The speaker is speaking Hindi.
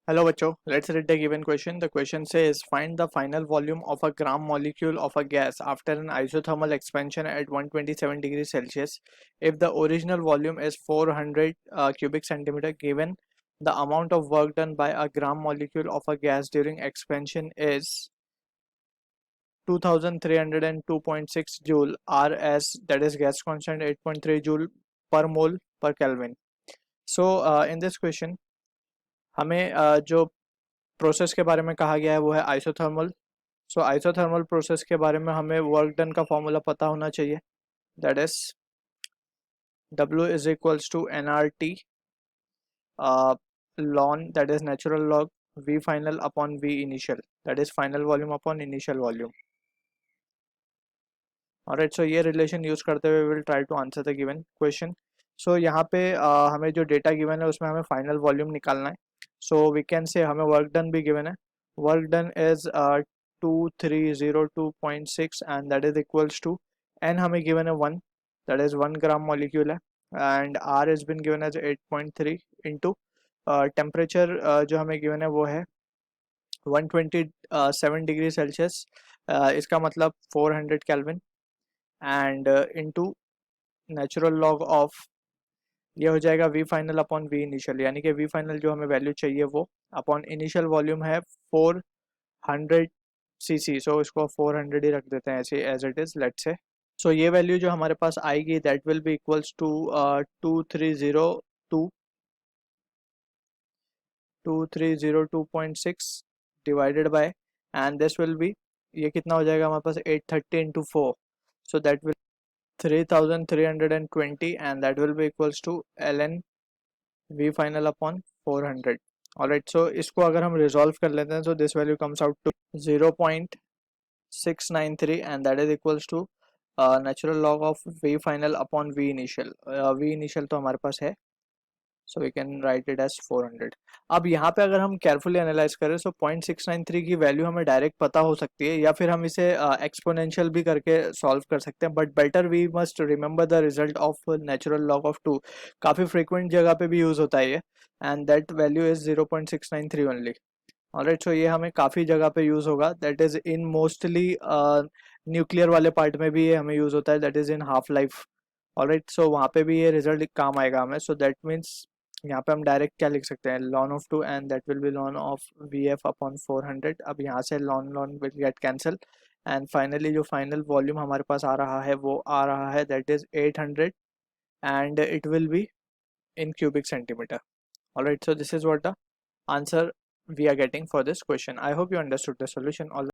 Hello बच्चों, let's read the given question. The question says find the final volume of a gram molecule of a gas after an isothermal expansion at 127 degrees Celsius. If the original volume is 400 cubic centimeter, given the amount of work done by a gram molecule of a gas during expansion is 2302.6 joule RS, that is gas constant 8.3 joule per mole per Kelvin. So in this question हमें जो प्रोसेस के बारे में कहा गया है वो है आइसोथर्मल. सो आइसोथर्मल प्रोसेस के बारे में हमें वर्क डन का फॉर्मूला पता होना चाहिए. That is W is equals to NRT ln, that is natural log V final upon V initial, that is final volume upon initial volume. Alright, so ये रिलेशन यूज करते हुए will try to answer the given question. So यहाँ पे हमें जो डेटा गिवन है उसमें हमें फाइनल वॉल्यूम निकालना है. सो वी कैन से हमें वर्क डन भी गिवन है. Work done is 2302.6 and that is equals to n हमें गिवन है 1, दैट इज 1 ग्राम मॉलिक्यूल है, and R is been given as 8.3 into temperature जो हमें गिवन है वो है 127 डिग्री सेल्सियस, इसका मतलब 400 kelvin, and into natural log of ये हो जाएगा V final upon V initial, यानी कि वी फाइनल जो हमें वैल्यू चाहिए वो अपॉन इनिशियल वॉल्यूम है 400 सीसी. सो इसको 400 ही रख देते हैं ऐसे as it is, let's say. सो ये वैल्यू जो हमारे पास आएगी that will be equals to 2302.6 divided by, and this will be, ये कितना हो जाएगा हमारे पास 830 इंटू 4, so that will 3320, and that will be equals to ln v final upon 400. alright, so इसको अगर हम रिजॉल्व कर लेते हैं so this value comes out to 0.693, and that is equals to natural log of v final upon v initial. v initial तो हमारे पास है, so we can write it as 400. अब यहाँ पे अगर हम केयरफुली एनालाइज करें सो 0.693 की वैल्यू हमें डायरेक्ट पता हो सकती है, या फिर हम इसे एक्सपोनेंशियल भी करके सॉल्व कर सकते हैं, but better we must remember the result of natural log of 2. काफ़ी फ्रिक्वेंट जगह पे भी यूज़ होता है ये, and that value is 0.693 only. Alright, so ये हमें काफ़ी जगह पे यूज़ होगा, that is in mostly nuclear वाले पार्ट में भी ये हमें यूज़ होता है, that is in half life. Alright, so वहाँ पे भी ये रिजल्ट काम आएगा हमें. सो दैट मीन्स यहाँ पे हम डायरेक्ट क्या लिख सकते हैं, lawn of 2, and that will B lawn of V F upon 400. अब यहाँ से lawn lawn will get cancel, and finally जो फाइनल वॉल्यूम हमारे पास आ रहा है वो आ रहा है that is 800, and it will be in cubic centimeter. Alright, so this is what the answer we are getting for this question. I hope you understood the solution. All